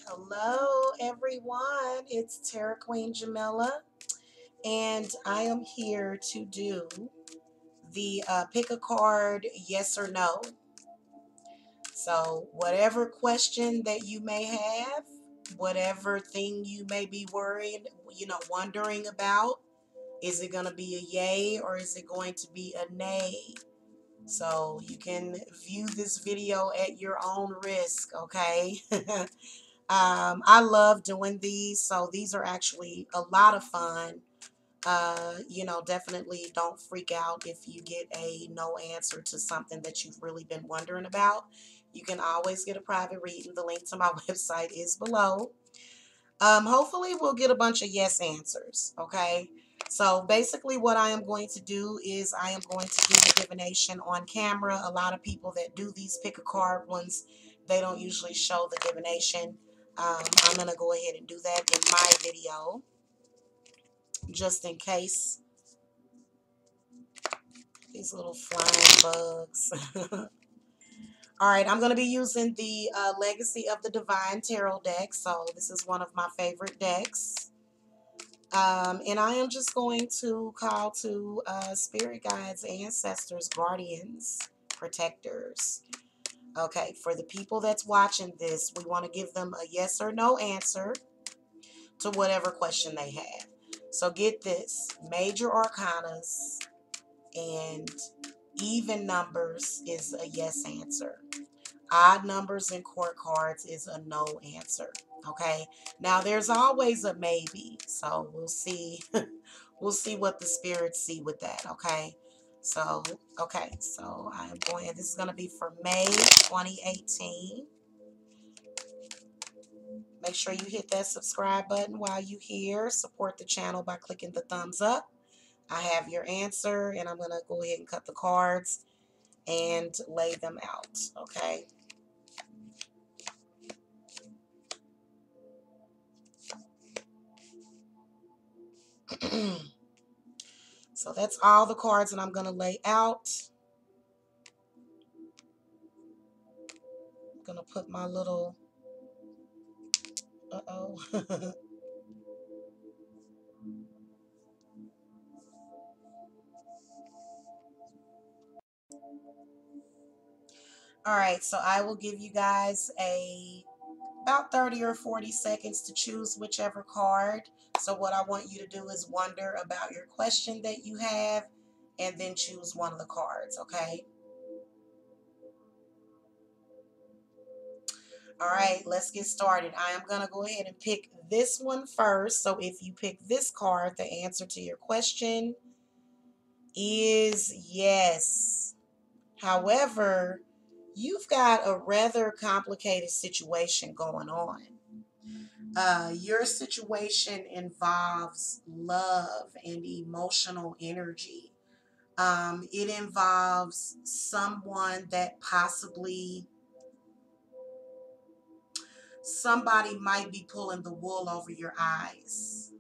Hello, everyone. It's Terra Queen Jamila, and I am here to do the pick a card, yes or no. So, whatever question that you may have, whatever thing you may be worried, wondering about, is it going to be a yay or is it going to be a nay? So, you can view this video at your own risk, okay? I love doing these, so these are actually a lot of fun. Definitely don't freak out if you get a no answer to something that you've really been wondering about. You can always get a private reading. The link to my website is below. Hopefully we'll get a bunch of yes answers, okay? So basically what I am going to do is I am going to do the divination on camera. A lot of people that do these pick a card ones, they don't usually show the divination. I'm going to go ahead and do that in my video, just in case. These little flying bugs. All right, I'm going to be using the Legacy of the Divine Tarot deck. So this is one of my favorite decks. And I am just going to call to spirit guides, ancestors, guardians, protectors. Okay, for the people that's watching this, we want to give them a yes or no answer to whatever question they have. So get this, major arcanas and even numbers is a yes answer. Odd numbers and court cards is a no answer. Okay. Now there's always a maybe. So we'll see. We'll see what the spirits see with that. Okay. So, okay. So I am going, this is going to be for May 2018. Make sure you hit that subscribe button while you here. Support the channel by clicking the thumbs up. I have your answer, and I'm going to go ahead and cut the cards and lay them out. Okay. So that's all the cards that I'm going to lay out. I'm going to put my little, uh-oh. All right, so I will give you guys about 30 or 40 seconds to choose whichever card. So what I want you to do is wonder about your question that you have and then choose one of the cards, okay? All right, let's get started. I am going to go ahead and pick this one first. So if you pick this card, the answer to your question is yes. However, you've got a rather complicated situation going on. Your situation involves love and emotional energy. It involves someone that possibly somebody might be pulling the wool over your eyes.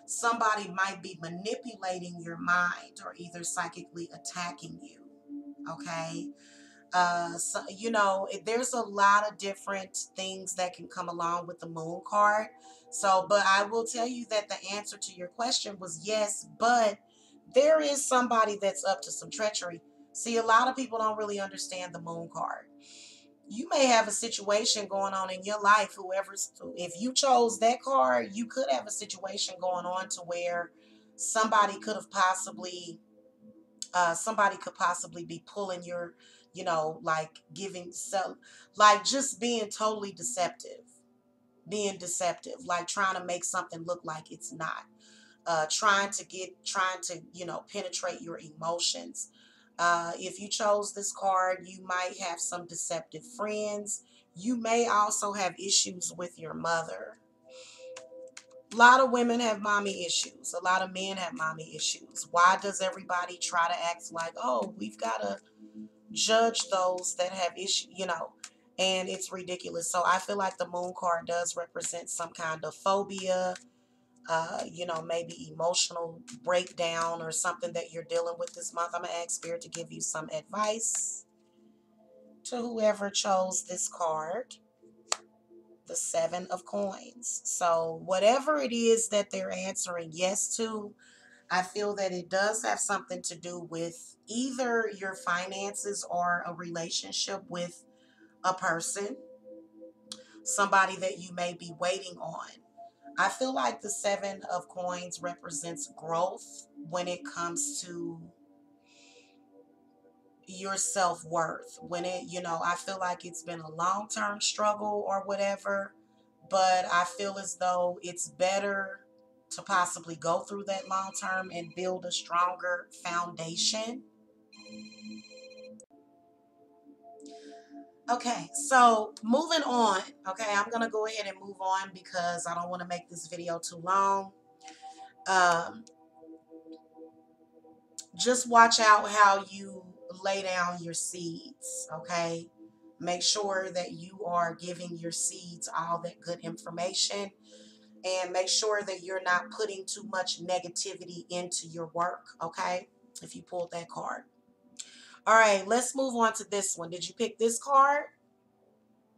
Somebody might be manipulating your mind or either psychically attacking you. Okay. So, there's a lot of different things that can come along with the moon card. So, but I will tell you that the answer to your question was yes, but there is somebody that's up to some treachery. See, a lot of people don't really understand the moon card. You may have a situation going on in your life, if you chose that card, you could have a situation going on to where somebody could have possibly somebody could possibly be pulling your, like giving, so like just being totally deceptive, like trying to make something look like it's not, trying to, penetrate your emotions. If you chose this card, you might have some deceptive friends. You may also have issues with your mother. A lot of women have mommy issues. A lot of men have mommy issues. Why does everybody try to act like, oh, we've got to judge those that have issues, and it's ridiculous. So I feel like the moon card does represent some kind of phobia, maybe emotional breakdown or something that you're dealing with this month. I'm going to ask Spirit to give you some advice to whoever chose this card. The Seven of Coins. So whatever it is that they're answering yes to, I feel that it does have something to do with either your finances or a relationship with a person, somebody that you may be waiting on. I feel like the Seven of Coins represents growth when it comes to your self-worth. When it, I feel like it's been a long-term struggle or whatever, but I feel as though it's better to possibly go through that long term and build a stronger foundation. Okay, so moving on. Okay, I'm gonna go ahead and move on because I don't want to make this video too long. Um, just watch out how you lay down your seeds. Okay, make sure that you are giving your seeds all that good information, and make sure that you're not putting too much negativity into your work. Okay, if you pulled that card. All right, let's move on to this one. Did you pick this card?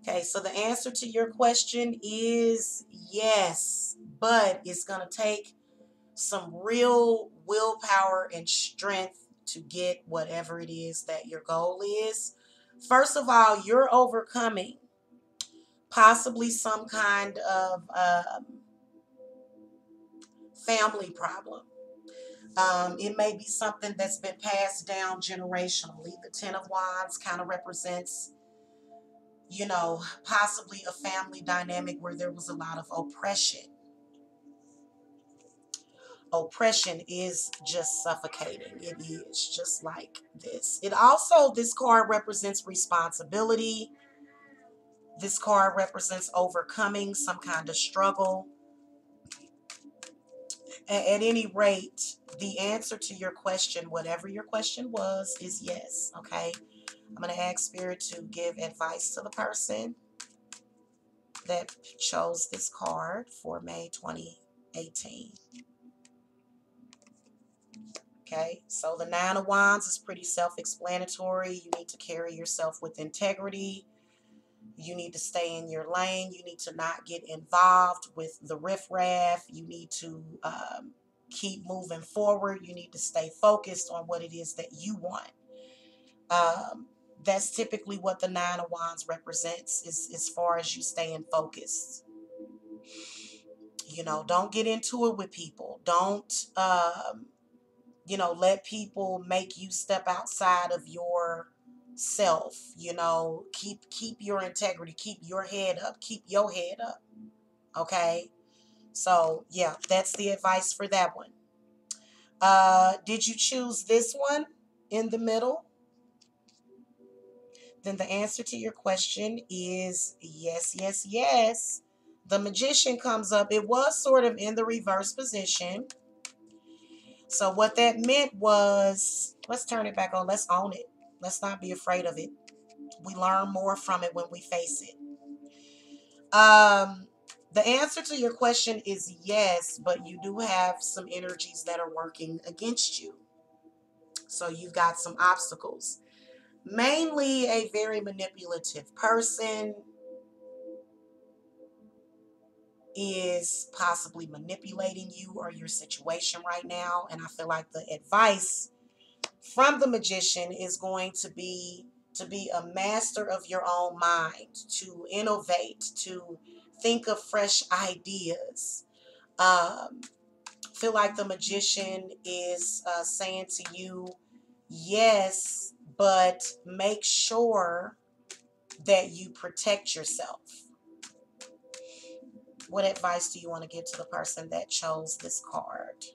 Okay, so the answer to your question is yes, but it's going to take some real willpower and strength to get whatever it is that your goal is. First of all, you're overcoming possibly some kind of family problem. It may be something that's been passed down generationally. The Ten of Wands kind of represents, possibly a family dynamic where there was a lot of oppression. Oppression is just suffocating. It is just like this. It also, this card represents responsibility. This card represents overcoming some kind of struggle. At any rate, the answer to your question, whatever your question was, is yes. Okay. I'm going to ask Spirit to give advice to the person that chose this card for May 2018. Okay, so the Nine of Wands is pretty self-explanatory. You need to carry yourself with integrity. You need to stay in your lane. You need to not get involved with the riffraff. You need to keep moving forward. You need to stay focused on what it is that you want. Um, that's typically what the Nine of Wands represents, is as far as you staying focused. Don't get into it with people. Don't let people make you step outside of your self. Keep your integrity, keep your head up, keep your head up. Okay, so yeah, that's the advice for that one. Did you choose this one in the middle? Then the answer to your question is yes, yes, yes. The Magician comes up. It was sort of in the reverse position. So what that meant was, let's turn it back on. Let's own it. Let's not be afraid of it. We learn more from it when we face it. The answer to your question is yes, but you do have some energies that are working against you. So you've got some obstacles. Mainly a very manipulative person is possibly manipulating you or your situation right now. And I feel like the advice from the Magician is going to be a master of your own mind, to innovate, to think of fresh ideas. Feel like the Magician is saying to you, yes, but make sure that you protect yourself. What advice do you want to give to the person that chose this card?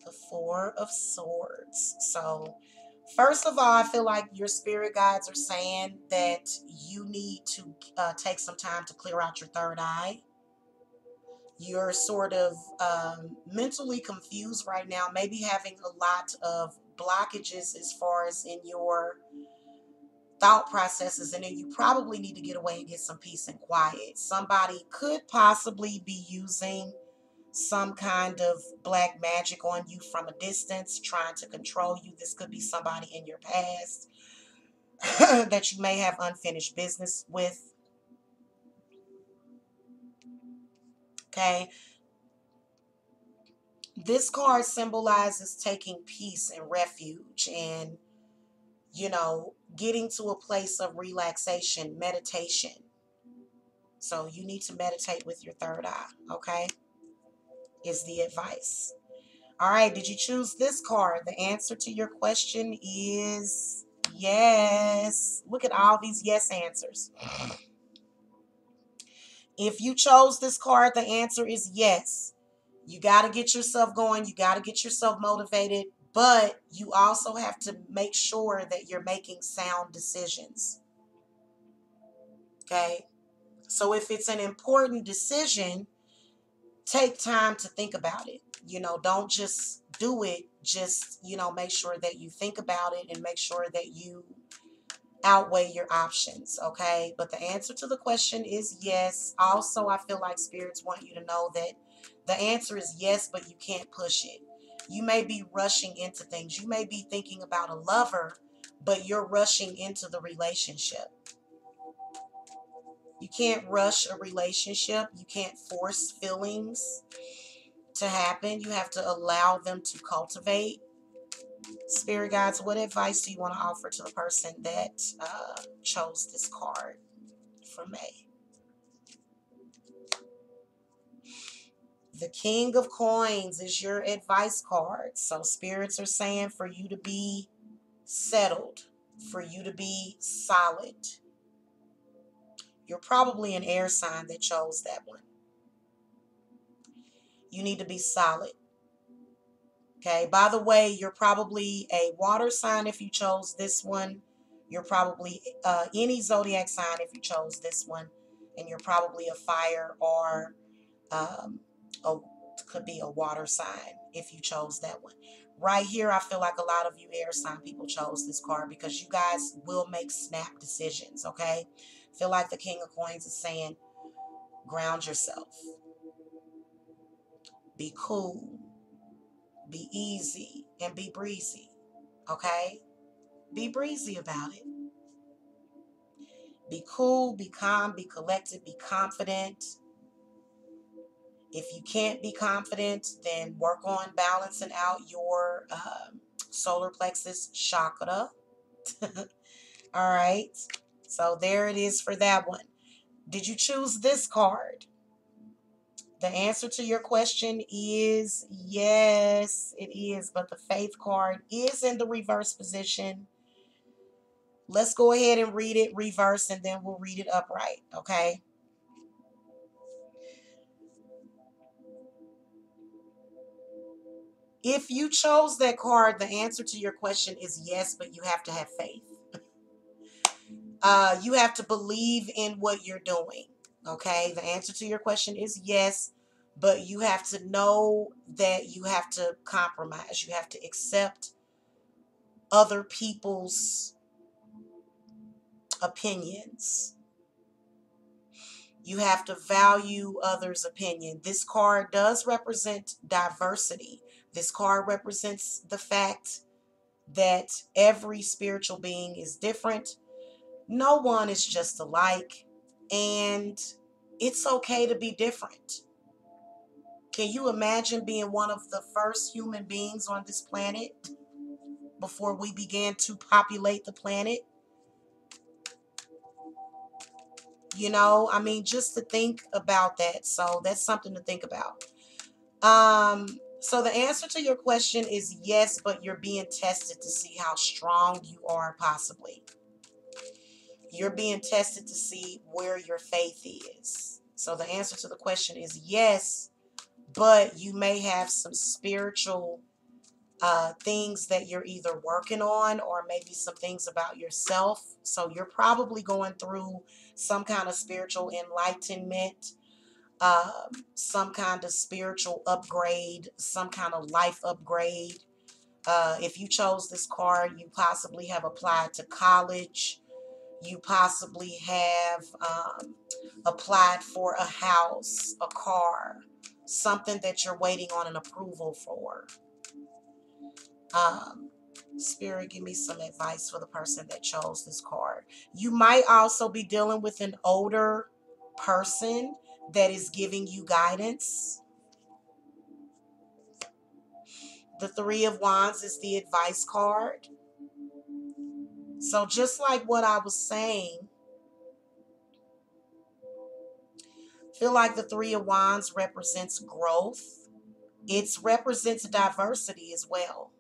The Four of Swords. So, first of all, I feel like your spirit guides are saying that you need to take some time to clear out your third eye. You're sort of mentally confused right now, maybe having a lot of blockages as far as in your thought processes, and then you probably need to get away and get some peace and quiet. Somebody could possibly be using some kind of black magic on you from a distance, trying to control you. This could be somebody in your past. that you may have unfinished business with. Okay. This card symbolizes taking peace and refuge and, getting to a place of relaxation, meditation. So you need to meditate with your third eye, okay? Is the advice. All right, did you choose this card? The answer to your question is yes. Look at all these yes answers. If you chose this card, the answer is yes. You got to get yourself going. You got to get yourself motivated. But you also have to make sure that you're making sound decisions. Okay? So if it's an important decision, take time to think about it. Don't just do it. Just, make sure that you think about it and make sure that you outweigh your options, okay? But the answer to the question is yes. Also, I feel like spirits want you to know that the answer is yes, but you can't push it. You may be rushing into things. You may be thinking about a lover, but you're rushing into the relationship. You can't rush a relationship. You can't force feelings to happen. You have to allow them to cultivate. Spirit guides, what advice do you want to offer to the person that chose this card for May? The King of Coins is your advice card. So spirits are saying for you to be settled, for you to be solid. You're probably an air sign that chose that one. You need to be solid. Okay. By the way, you're probably a water sign if you chose this one. You're probably any zodiac sign if you chose this one. And you're probably a fire or um, could be a water sign if you chose that one. Right here, I feel like a lot of you air sign people chose this card because you guys will make snap decisions, okay? Feel like the King of Coins is saying, ground yourself. Be cool. Be easy and be breezy, okay? Be breezy about it. Be cool, be calm, be collected, be confident. If you can't be confident, then work on balancing out your solar plexus chakra. All right. So there it is for that one. Did you choose this card? The answer to your question is yes, it is. But the Faith card is in the reverse position. Let's go ahead and read it reverse and then we'll read it upright. Okay. If you chose that card, the answer to your question is yes, but you have to have faith. You have to believe in what you're doing. Okay. The answer to your question is yes, but you have to know that you have to compromise. You have to accept other people's opinions. You have to value others' opinion. This card does represent diversity. This card represents the fact that every spiritual being is different. No one is just alike, and it's okay to be different. Can you imagine being one of the first human beings on this planet before we began to populate the planet? Just to think about that. So that's something to think about. So the answer to your question is yes, but you're being tested to see how strong you are, possibly. You're being tested to see where your faith is. So the answer to the question is yes, but you may have some spiritual things that you're either working on or maybe some things about yourself. So you're probably going through some kind of spiritual enlightenment, some kind of spiritual upgrade, some kind of life upgrade. If you chose this card, you possibly have applied to college. You possibly have applied for a house, a car, something that you're waiting on an approval for. Spirit, give me some advice for the person that chose this card. card. You might also be dealing with an older person that is giving you guidance. The Three of Wands is the advice card. So just like what I was saying, I feel like the Three of Wands represents growth. It represents diversity as well.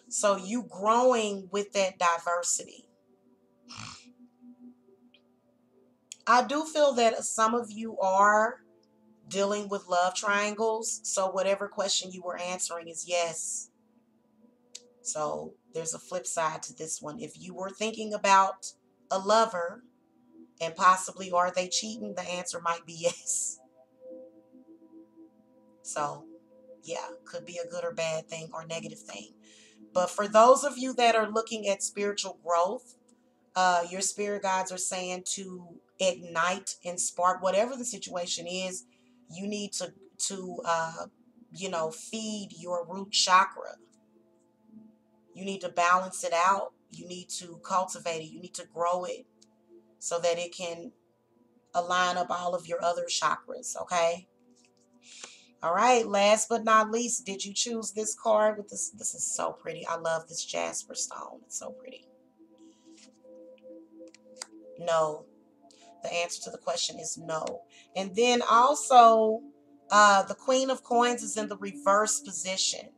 So you growing with that diversity. I do feel that some of you are dealing with love triangles. So whatever question you were answering is yes. So there's a flip side to this one. If you were thinking about a lover and possibly are they cheating, the answer might be yes. So yeah, could be a good or bad thing or negative thing. But for those of you that are looking at spiritual growth, your spirit guides are saying to ignite and spark whatever the situation is. You need to feed your root chakra. You need to balance it out. You need to cultivate it. You need to grow it so that it can align up all of your other chakras. Okay. All right. Last but not least, did you choose this card with this? This is so pretty. I love this jasper stone. It's so pretty. No. The answer to the question is no. And then also, the Queen of Coins is in the reverse position.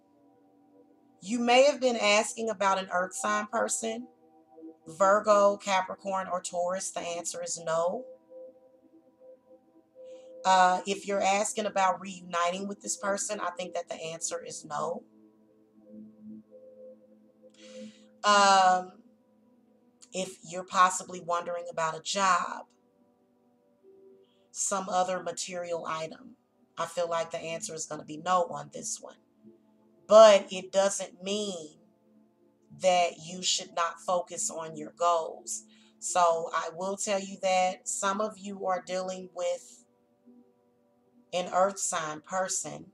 You may have been asking about an earth sign person, Virgo, Capricorn, or Taurus. The answer is no. If you're asking about reuniting with this person, I think that the answer is no. Um, if you're possibly wondering about a job, some other material item, I feel like the answer is going to be no on this one. But it doesn't mean that you should not focus on your goals. So I will tell you that some of you are dealing with an earth sign person.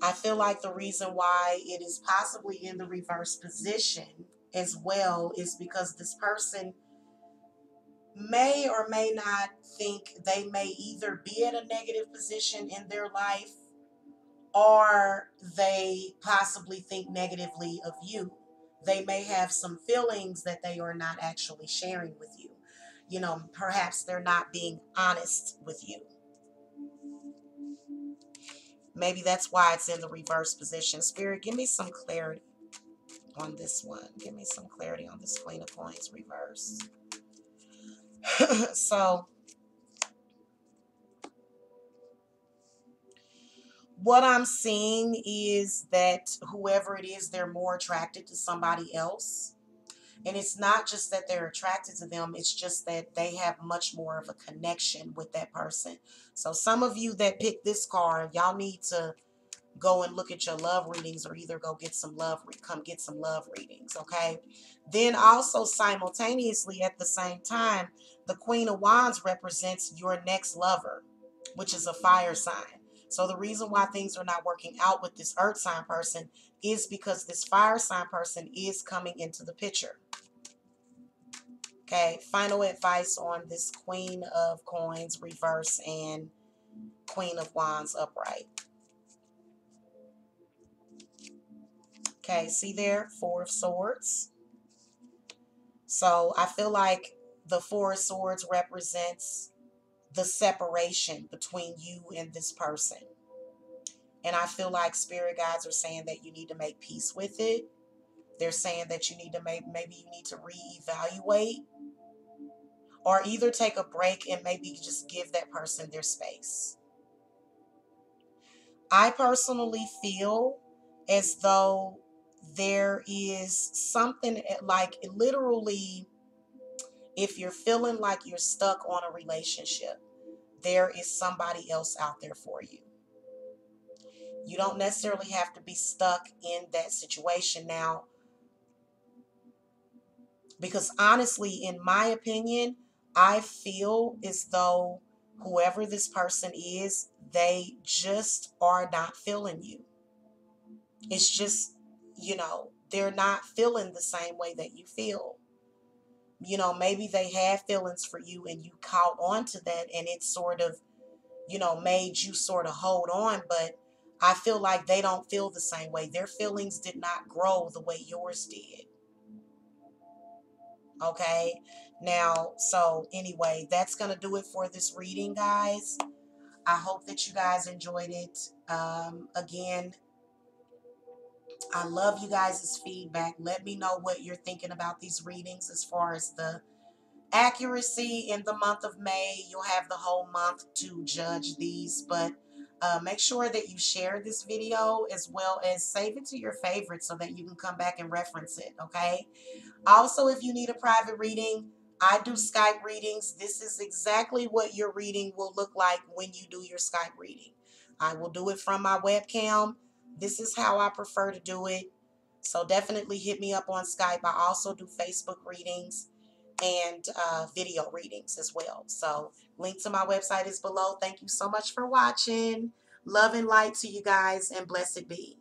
I feel like the reason why it is possibly in the reverse position as well is because this person may or may not think they may either be at a negative position in their life or they possibly think negatively of you. They may have some feelings that they are not actually sharing with you. Perhaps they're not being honest with you. Maybe that's why it's in the reverse position. Spirit, give me some clarity on this one. Give me some clarity on this Queen of Coins reverse. So what I'm seeing is that whoever it is, they're more attracted to somebody else. And it's not just that they're attracted to them, it's just that they have much more of a connection with that person. So some of you that picked this card, y'all need to go and look at your love readings or either go get some come get some love readings, okay? Then also simultaneously at the same time, the Queen of Wands represents your next lover, which is a fire sign. So the reason why things are not working out with this earth sign person is because this fire sign person is coming into the picture. Okay, final advice on this Queen of Coins reverse and Queen of Wands upright. Okay, see there, Four of Swords. So I feel like the Four of Swords represents the separation between you and this person. And I feel like spirit guides are saying that you need to make peace with it. They're saying that you need to maybe you need to reevaluate or either take a break and maybe just give that person their space. I personally feel as though there is something like literally, if you're feeling like you're stuck on a relationship, there is somebody else out there for you. You don't necessarily have to be stuck in that situation now, because honestly, in my opinion, I feel as though whoever this person is, they just are not feeling you. It's just they're not feeling the same way that you feel. Maybe they had feelings for you and you caught on to that, and it sort of, made you sort of hold on. But I feel like they don't feel the same way. Their feelings did not grow the way yours did. Okay. Now, so anyway, that's going to do it for this reading, guys. I hope that you guys enjoyed it. Again, I love you guys' feedback. Let me know what you're thinking about these readings as far as the accuracy in the month of May. You'll have the whole month to judge these, but make sure that you share this video as well as save it to your favorites so that you can come back and reference it, okay? Also, if you need a private reading, I do Skype readings. This is exactly what your reading will look like when you do your Skype reading. I will do it from my webcam. This is how I prefer to do it. So definitely hit me up on Skype. I also do Facebook readings and video readings as well. So link to my website is below. Thank you so much for watching. Love and light to you guys, and blessed be.